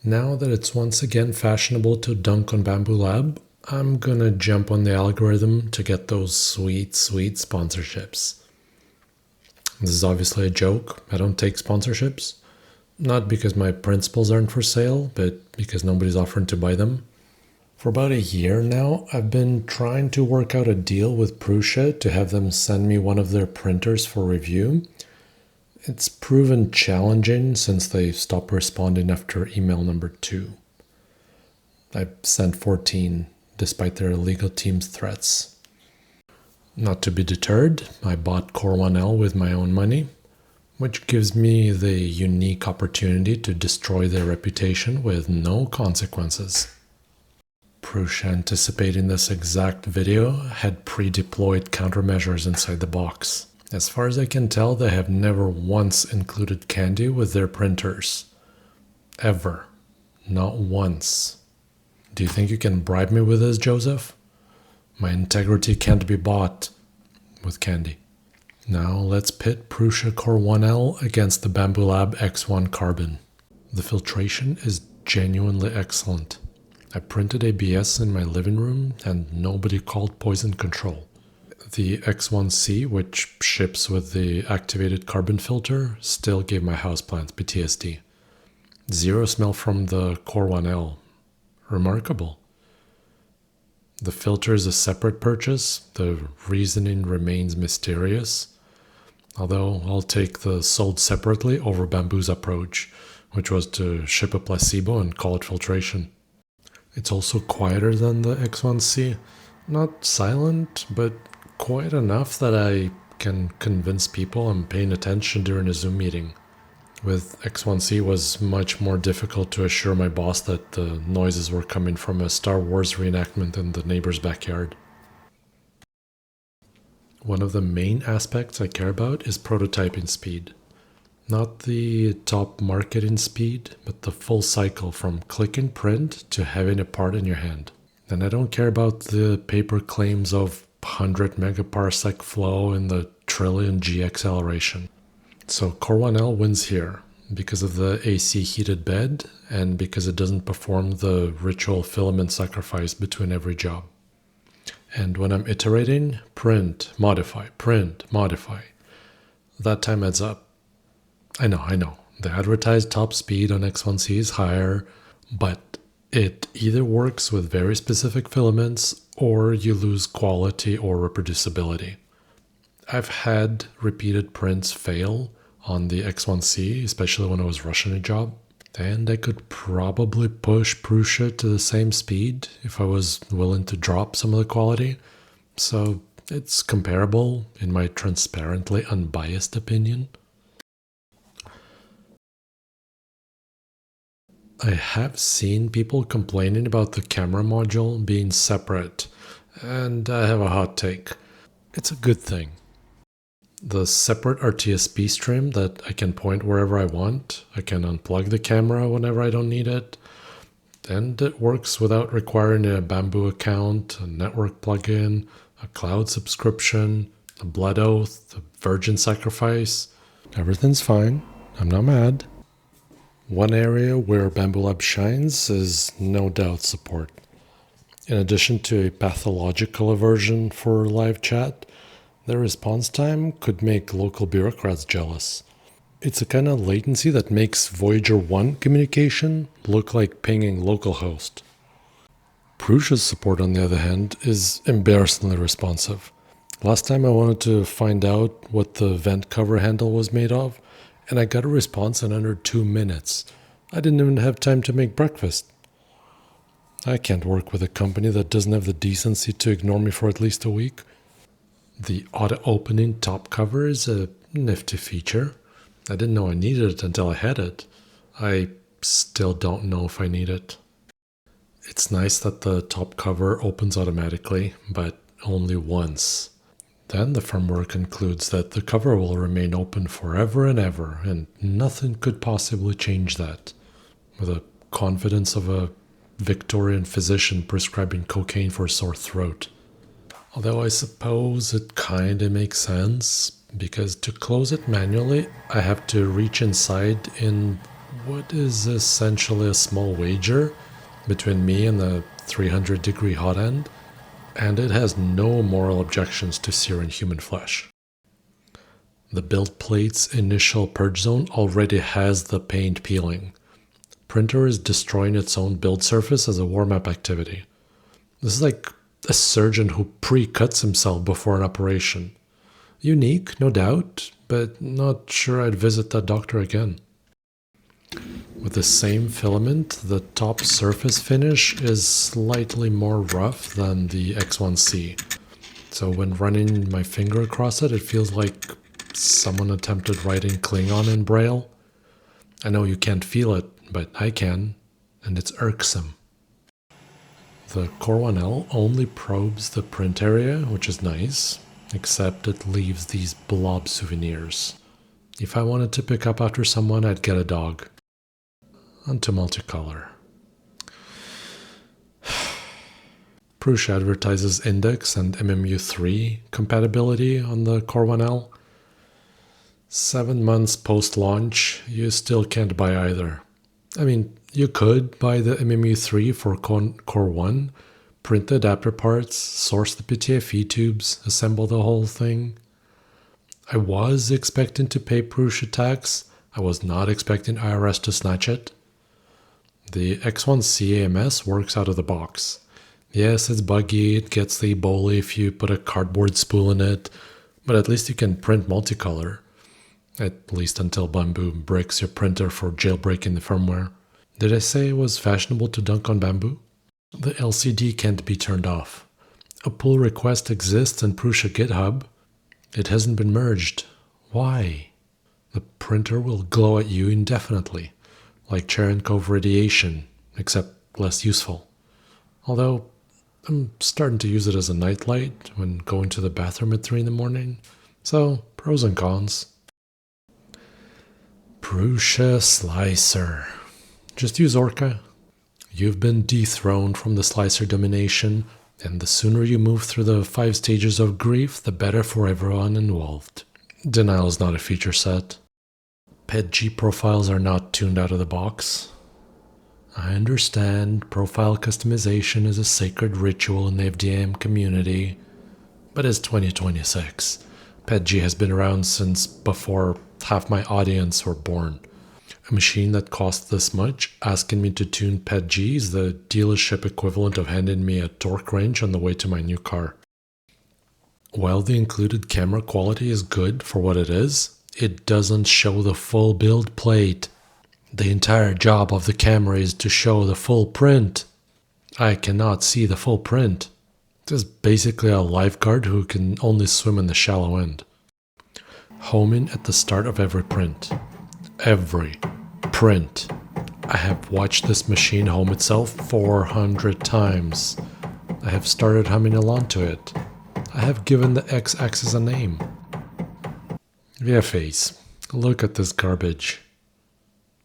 Now that it's once again fashionable to dunk on BambuLab, I'm gonna jump on the algorithm to get those sweet, sweet sponsorships. This is obviously a joke. I don't take sponsorships. Not because my principles aren't for sale, but because nobody's offering to buy them. For about a year now, I've been trying to work out a deal with Prusa to have them send me one of their printers for review. It's proven challenging since they stopped responding after email number 2. I sent 14, despite their legal team's threats. Not to be deterred, I bought Core One L with my own money, which gives me the unique opportunity to destroy their reputation with no consequences. Prusa, anticipating this exact video, had pre-deployed countermeasures inside the box. As far as I can tell, they have never once included candy with their printers. Ever. Not once. Do you think you can bribe me with this, Josef? My integrity can't be bought with candy. Now let's pit Prusa Core One L against the BambuLab X1 Carbon. The filtration is genuinely excellent. I printed ABS in my living room and nobody called poison control. The X1C, which ships with the activated carbon filter, still gave my houseplants PTSD. Zero smell from the Core One L. Remarkable. The filter is a separate purchase. The reasoning remains mysterious. Although I'll take the sold separately over Bambu's approach, which was to ship a placebo and call it filtration. It's also quieter than the X1C. Not silent, but quiet enough that I can convince people I'm paying attention during a Zoom meeting. With X1C, it was much more difficult to assure my boss that the noises were coming from a Star Wars reenactment in the neighbor's backyard. One of the main aspects I care about is prototyping speed. Not the top marketing speed, but the full cycle from click and print to having a part in your hand. And I don't care about the paper claims of 100 megaparsec flow and the trillion G acceleration. So Core One L wins here because of the AC heated bed and because it doesn't perform the ritual filament sacrifice between every job. And when I'm iterating, print, modify, that time adds up. I know, the advertised top speed on X1C is higher, but it either works with very specific filaments or you lose quality or reproducibility. I've had repeated prints fail on the X1C, especially when I was rushing a job, and I could probably push Prusa to the same speed if I was willing to drop some of the quality, so it's comparable in my transparently unbiased opinion. I have seen people complaining about the camera module being separate, and I have a hot take. It's a good thing. The separate RTSP stream that I can point wherever I want, I can unplug the camera whenever I don't need it, and it works without requiring a Bambu account, a network plugin, a cloud subscription, a blood oath, a virgin sacrifice. Everything's fine. I'm not mad. One area where BambuLab shines is no doubt support. In addition to a pathological aversion for live chat, their response time could make local bureaucrats jealous. It's a kind of latency that makes Voyager 1 communication look like pinging localhost. Prusa's support, on the other hand, is embarrassingly responsive. Last time I wanted to find out what the vent cover handle was made of, and I got a response in under 2 minutes. I didn't even have time to make breakfast. I can't work with a company that doesn't have the decency to ignore me for at least a week. The auto-opening top cover is a nifty feature. I didn't know I needed it until I had it. I still don't know if I need it. It's nice that the top cover opens automatically, but only once. Then the firmware concludes that the cover will remain open forever and ever, and nothing could possibly change that. With the confidence of a Victorian physician prescribing cocaine for a sore throat. Although I suppose it kinda makes sense, because to close it manually, I have to reach inside in what is essentially a small wager between me and the 300-degree hotend, and it has no moral objections to searing human flesh. The build plate's initial purge zone already has the paint peeling. Printer is destroying its own build surface as a warm-up activity. This is like a surgeon who pre-cuts himself before an operation. Unique, no doubt, but not sure I'd visit that doctor again. With the same filament, the top surface finish is slightly more rough than the X1C. So when running my finger across it, it feels like someone attempted writing Klingon in Braille. I know you can't feel it, but I can, and it's irksome. The Core One L only probes the print area, which is nice, except it leaves these blob souvenirs. If I wanted to pick up after someone, I'd get a dog. Onto Multicolor. Prusa advertises Index and MMU3 compatibility on the Core One L. 7 months post-launch, you still can't buy either. I mean, you could buy the MMU3 for Core 1, print the adapter parts, source the PTFE tubes, assemble the whole thing. I was expecting to pay Prusa tax. I was not expecting IRS to snatch it. The X1C AMS works out of the box. Yes, it's buggy, it gets the Ebola if you put a cardboard spool in it, but at least you can print multicolor. At least until Bambu breaks your printer for jailbreaking the firmware. Did I say it was fashionable to dunk on Bambu? The LCD can't be turned off. A pull request exists in Prusa GitHub. It hasn't been merged. Why? The printer will glow at you indefinitely, like Cherenkov radiation, except less useful. Although, I'm starting to use it as a nightlight when going to the bathroom at 3 in the morning. So, pros and cons. Prusa Slicer. Just use Orca. You've been dethroned from the slicer domination, and the sooner you move through the 5 stages of grief, the better for everyone involved. Denial is not a feature set. PETG profiles are not tuned out of the box. I understand profile customization is a sacred ritual in the FDM community, but it's 2026. PETG has been around since before half my audience were born. A machine that costs this much, asking me to tune PETG is the dealership equivalent of handing me a torque wrench on the way to my new car. While the included camera quality is good for what it is, it doesn't show the full build plate. The entire job of the camera is to show the full print. I cannot see the full print. It is basically a lifeguard who can only swim in the shallow end. Homing at the start of every print. Every print. I have watched this machine home itself 400 times. I have started humming along to it. I have given the x-axis a name. VFAs. Look at this garbage.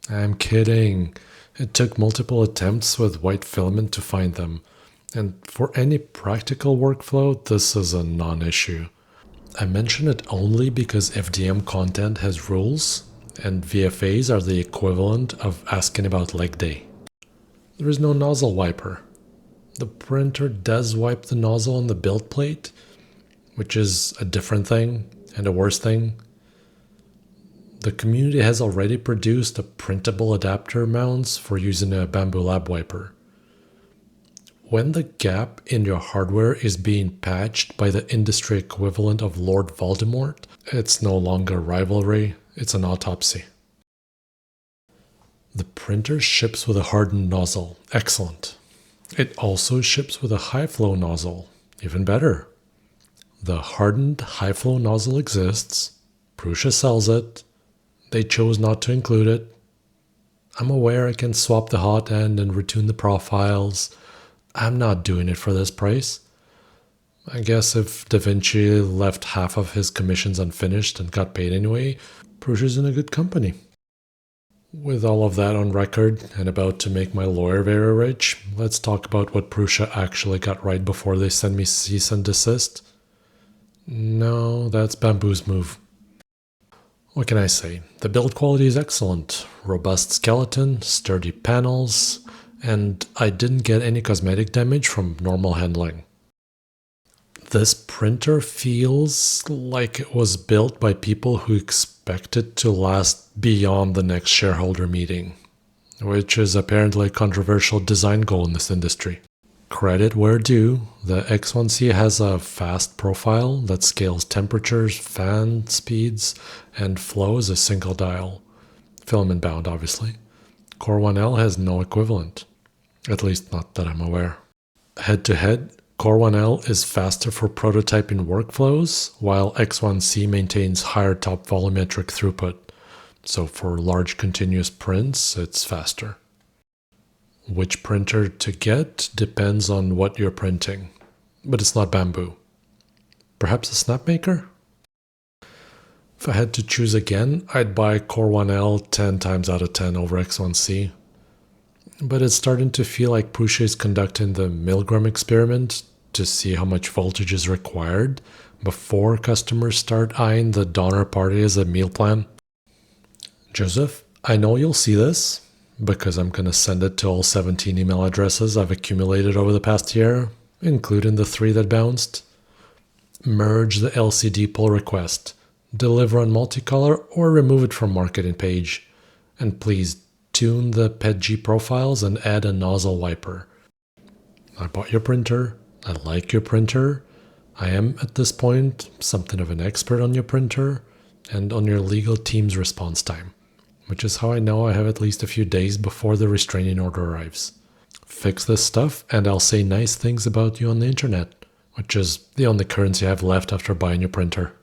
I'm kidding. It took multiple attempts with white filament to find them. And for any practical workflow, this is a non-issue. I mention it only because FDM content has rules, and VFAs are the equivalent of asking about leg day. There is no nozzle wiper. The printer does wipe the nozzle on the build plate, which is a different thing and a worse thing. The community has already produced a printable adapter mounts for using a Bambu Lab wiper. When the gap in your hardware is being patched by the industry equivalent of Lord Voldemort, it's no longer rivalry, it's an autopsy. The printer ships with a hardened nozzle. Excellent. It also ships with a high-flow nozzle. Even better. The hardened high-flow nozzle exists. Prusa sells it. They chose not to include it. I'm aware I can swap the hot end and retune the profiles. I'm not doing it for this price. I guess if Da Vinci left half of his commissions unfinished and got paid anyway, Prusa's in a good company. With all of that on record and about to make my lawyer very rich, let's talk about what Prusa actually got right before they send me cease and desist. No, that's Bambu's move. What can I say? The build quality is excellent. robust skeleton, sturdy panels, and I didn't get any cosmetic damage from normal handling. This printer feels like it was built by people who expect it to last beyond the next shareholder meeting, which is apparently a controversial design goal in this industry. Credit where due, the X1C has a fast profile that scales temperatures, fan speeds, and flow as a single dial. Filament bound, obviously. Core 1L has no equivalent, at least not that I'm aware. Head to head, Core 1L is faster for prototyping workflows, while X1C maintains higher top volumetric throughput. So for large continuous prints, it's faster. Which printer to get depends on what you're printing, but it's not Bambu. Perhaps a snapmaker? If I had to choose again, I'd buy Core 1L 10 times out of 10 over X1C. But it's starting to feel like Prusa is conducting the Milgram experiment to see how much voltage is required before customers start eyeing the Donner Party as a meal plan. Joseph, I know you'll see this, because I'm going to send it to all 17 email addresses I've accumulated over the past year, including the 3 that bounced. Merge the LCD pull request, deliver on Multicolor, or remove it from marketing page. And please tune the PETG profiles and add a nozzle wiper. I bought your printer. I like your printer. I am, at this point, something of an expert on your printer and on your legal team's response time, which is how I know I have at least a few days before the restraining order arrives. Fix this stuff and I'll say nice things about you on the internet, which is the only currency I have left after buying your printer.